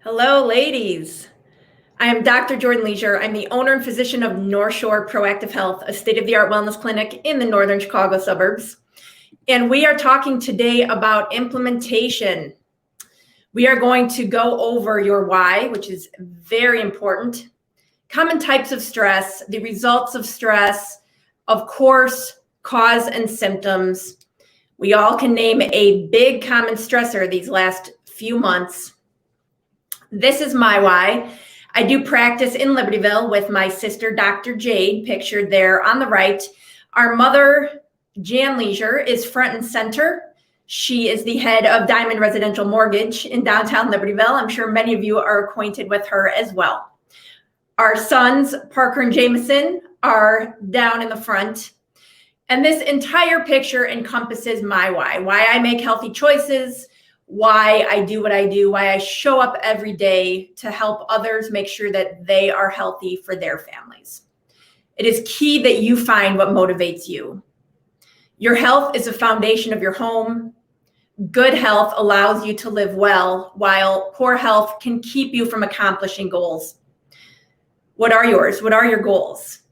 Hello, ladies. I am Dr. Jordan Leasure. I'm the owner and physician of North Shore Proactive Health, a state-of-the-art wellness clinic in the northern Chicago suburbs. And we are talking today about implementation. We are going to go over your why, which is very important, common types of stress, the results of stress, of course, cause and symptoms. We all can name a big common stressor these last few months. This is my why. I do practice in Libertyville with my sister, Dr. Jade, pictured there on the right. Our mother, Jan Leasure, is front and center. She is the head of Diamond Residential Mortgage in downtown Libertyville. I'm sure many of you are acquainted with her as well. Our sons, Parker and Jameson, are down in the front. And this entire picture encompasses my why I make healthy choices, why I do what I do, why I show up every day to help others make sure that they are healthy for their families. It is key that you find what motivates you. Your health is the foundation of your home. Good health allows you to live well, while poor health can keep you from accomplishing goals. What are yours? What are your goals?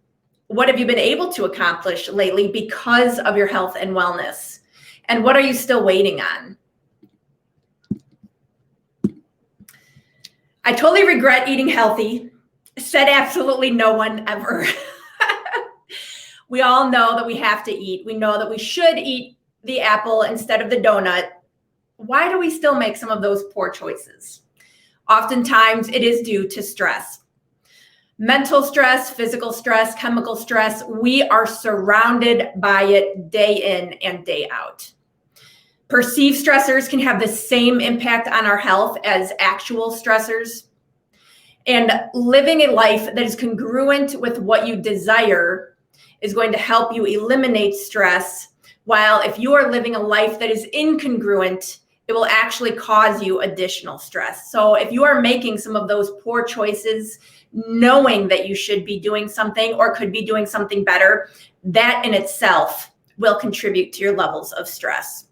What have you been able to accomplish lately because of your health and wellness? And what are you still waiting on? I totally regret eating healthy, said absolutely no one ever. We all know that we have to eat. We know that we should eat the apple instead of the donut. Why do we still make some of those poor choices? Oftentimes it is due to stress. Mental stress, physical stress, chemical stress. We are surrounded by it day in and day out. Perceived stressors can have the same impact on our health as actual stressors. And living a life that is congruent with what you desire is going to help you eliminate stress, while if you are living a life that is incongruent, it will actually cause you additional stress. So if you are making some of those poor choices, knowing that you should be doing something or could be doing something better, that in itself will contribute to your levels of stress.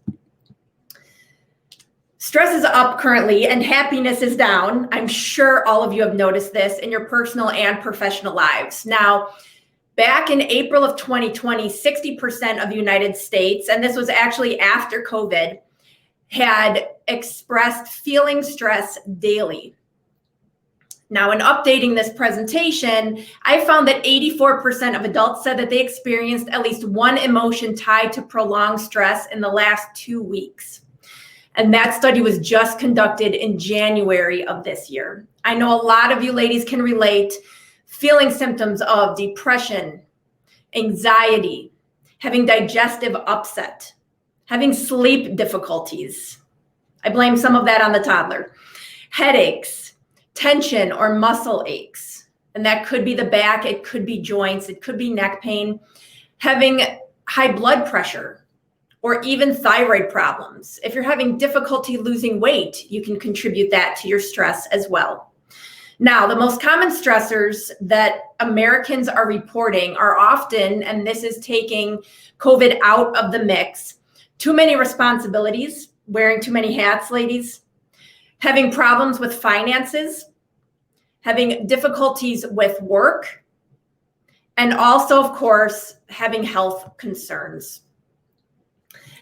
Stress is up currently and happiness is down. I'm sure all of you have noticed this in your personal and professional lives. Now, back in April of 2020, 60% of the United States, and this was actually after COVID, had expressed feeling stress daily. Now, in updating this presentation, I found that 84% of adults said that they experienced at least one emotion tied to prolonged stress in the last 2 weeks. And that study was just conducted in January of this year. I know a lot of you ladies can relate, feeling symptoms of depression, anxiety, having digestive upset, having sleep difficulties. I blame some of that on the toddler. Headaches, tension or muscle aches. And that could be the back, it could be joints, it could be neck pain, having high blood pressure, or even thyroid problems. If you're having difficulty losing weight, you can contribute that to your stress as well. Now, the most common stressors that Americans are reporting are often, and this is taking COVID out of the mix, too many responsibilities, wearing too many hats, ladies, having problems with finances, having difficulties with work, and also, of course, having health concerns.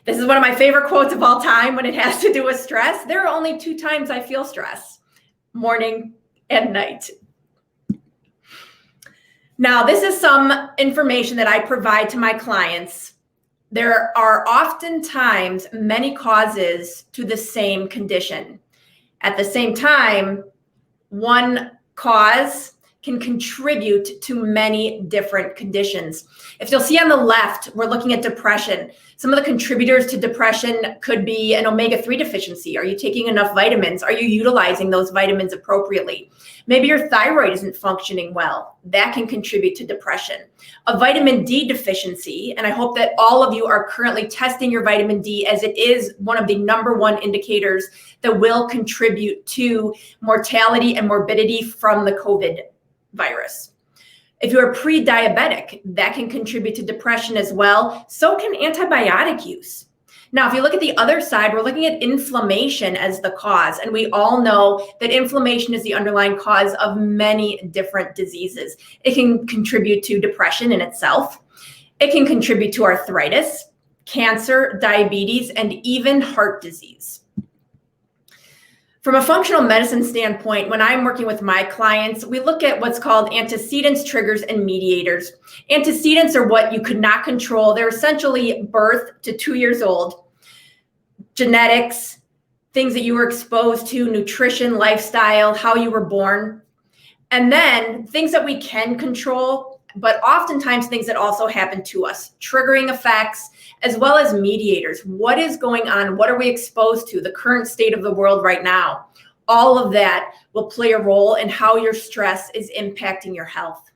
This is one of my favorite quotes of all time when it has to do with stress. There are only 2 times I feel stress, morning and night. Now, this is some information that I provide to my clients. There are oftentimes many causes to the same condition. At the same time, one cause can contribute to many different conditions. If you'll see on the left, we're looking at depression. Some of the contributors to depression could be an omega-3 deficiency. Are you taking enough vitamins? Are you utilizing those vitamins appropriately? Maybe your thyroid isn't functioning well. That can contribute to depression. A vitamin D deficiency, and I hope that all of you are currently testing your vitamin D, as it is one of the #1 indicators that will contribute to mortality and morbidity from the COVID virus. If you're pre-diabetic, that can contribute to depression as well. So can antibiotic use. Now, if you look at the other side, we're looking at inflammation as the cause. And we all know that inflammation is the underlying cause of many different diseases. It can contribute to depression in itself. It can contribute to arthritis, cancer, diabetes, and even heart disease. From a functional medicine standpoint, when I'm working with my clients, we look at what's called antecedents, triggers, and mediators. Antecedents are what you could not control. They're essentially birth to 2 years old, genetics, things that you were exposed to, nutrition, lifestyle, how you were born. And then things that we can control, but oftentimes things that also happen to us, triggering effects, as well as mediators. What is going on? What are we exposed to? The current state of the world right now. All of that will play a role in how your stress is impacting your health.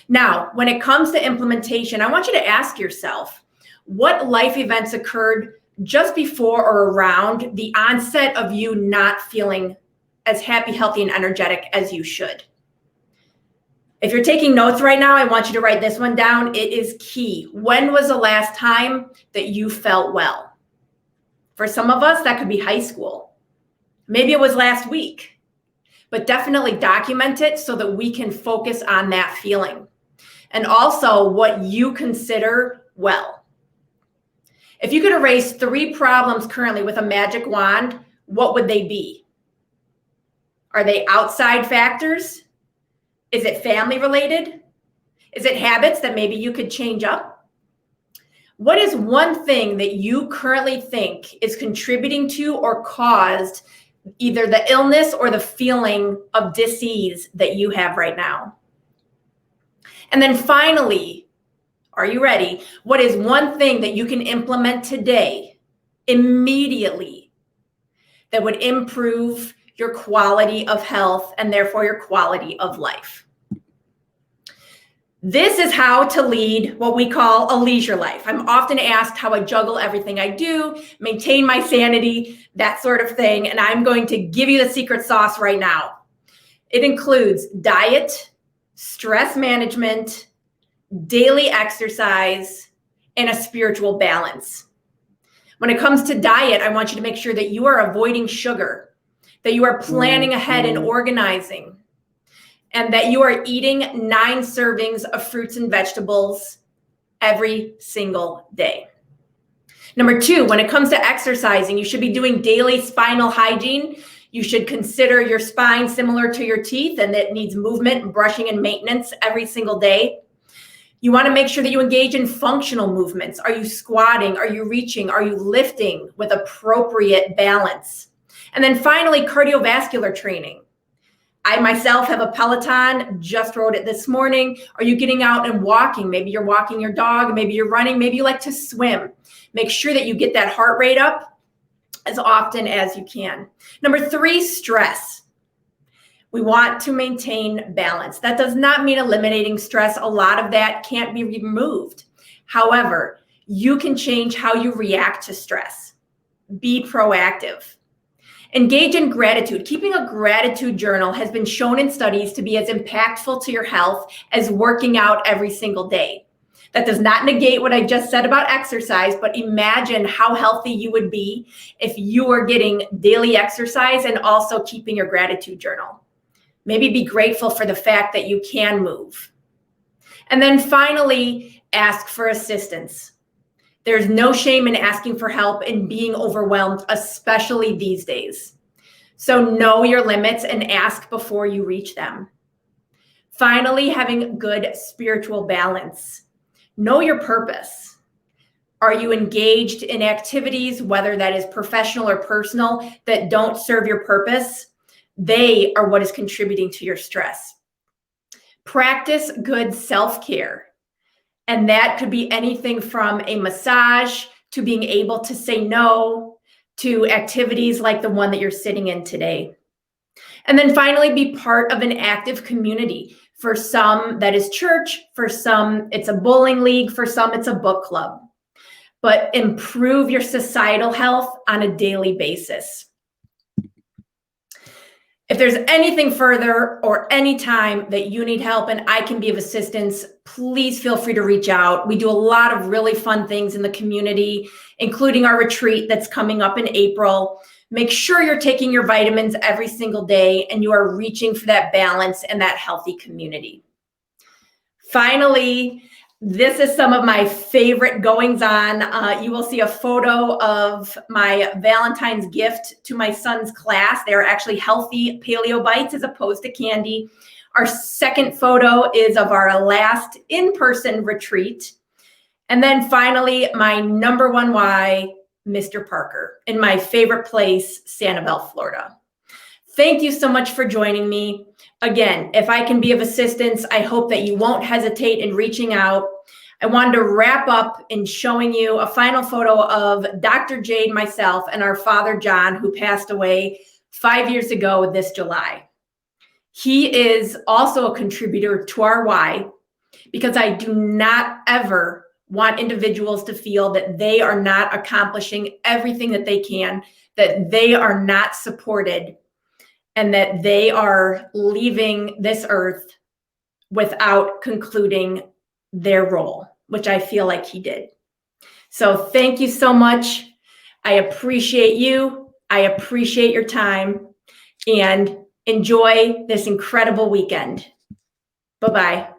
Now, when it comes to implementation, I want you to ask yourself, what life events occurred just before or around the onset of you not feeling as happy, healthy, and energetic as you should? If you're taking notes right now, I want you to write this one down. It is key. When was the last time that you felt well? For some of us, that could be high school. Maybe it was last week, but definitely document it so that we can focus on that feeling. And also what you consider well. If you could erase 3 problems currently with a magic wand, what would they be? Are they outside factors? Is it family related? Is it habits that maybe you could change up? What is one thing that you currently think is contributing to or caused either the illness or the feeling of dis-ease that you have right now? And then finally, are you ready? What is one thing that you can implement today, immediately, that would improve your quality of health and therefore your quality of life? This is how to lead what we call a leisure life. I'm often asked how I juggle everything I do, maintain my sanity, that sort of thing. And I'm going to give you the secret sauce right now. It includes diet, stress management, daily exercise, and a spiritual balance. When it comes to diet, I want you to make sure that you are avoiding sugar, that you are planning ahead and organizing, and that you are eating 9 servings of fruits and vegetables every single day. Number 2, when it comes to exercising, you should be doing daily spinal hygiene. You should consider your spine similar to your teeth and it needs movement, brushing, and maintenance every single day. You want to make sure that you engage in functional movements. Are you squatting? Are you reaching? Are you lifting with appropriate balance? And then finally, cardiovascular training. I myself have a Peloton, just rode it this morning. Are you getting out and walking? Maybe you're walking your dog, maybe you're running, maybe you like to swim. Make sure that you get that heart rate up as often as you can. Number 3, stress. We want to maintain balance. That does not mean eliminating stress. A lot of that can't be removed. However, you can change how you react to stress. Be proactive. Engage in gratitude. Keeping a gratitude journal has been shown in studies to be as impactful to your health as working out every single day. That does not negate what I just said about exercise, but imagine how healthy you would be if you were getting daily exercise and also keeping your gratitude journal. Maybe be grateful for the fact that you can move. And then finally, ask for assistance. There's no shame in asking for help and being overwhelmed, especially these days. So know your limits and ask before you reach them. Finally, having good spiritual balance. Know your purpose. Are you engaged in activities, whether that is professional or personal, that don't serve your purpose? They are what is contributing to your stress. Practice good self-care. And that could be anything from a massage to being able to say no to activities like the one that you're sitting in today. And then finally, be part of an active community. For some, that is church. For some, it's a bowling league. For some, it's a book club. But improve your societal health on a daily basis. If there's anything further or any time that you need help and I can be of assistance, please feel free to reach out. We do a lot of really fun things in the community, including our retreat that's coming up in April. Make sure you're taking your vitamins every single day and you are reaching for that balance and that healthy community. Finally, this is some of my favorite goings on. You will see a photo of my Valentine's gift to my son's class. They're actually healthy paleo bites as opposed to candy. Our second photo is of our last in-person retreat. And then finally, my number one why, Mr. Parker, in my favorite place, Sanibel, Florida. Thank you so much for joining me. Again, if I can be of assistance, I hope that you won't hesitate in reaching out. I wanted to wrap up in showing you a final photo of Dr. Jade, myself, and our father, John, who passed away 5 years ago this July. He is also a contributor to our why, because I do not ever want individuals to feel that they are not accomplishing everything that they can, that they are not supported, and that they are leaving this earth without concluding their role, which I feel like he did. So thank you so much. I appreciate you. I appreciate your time, and enjoy this incredible weekend. Bye-bye.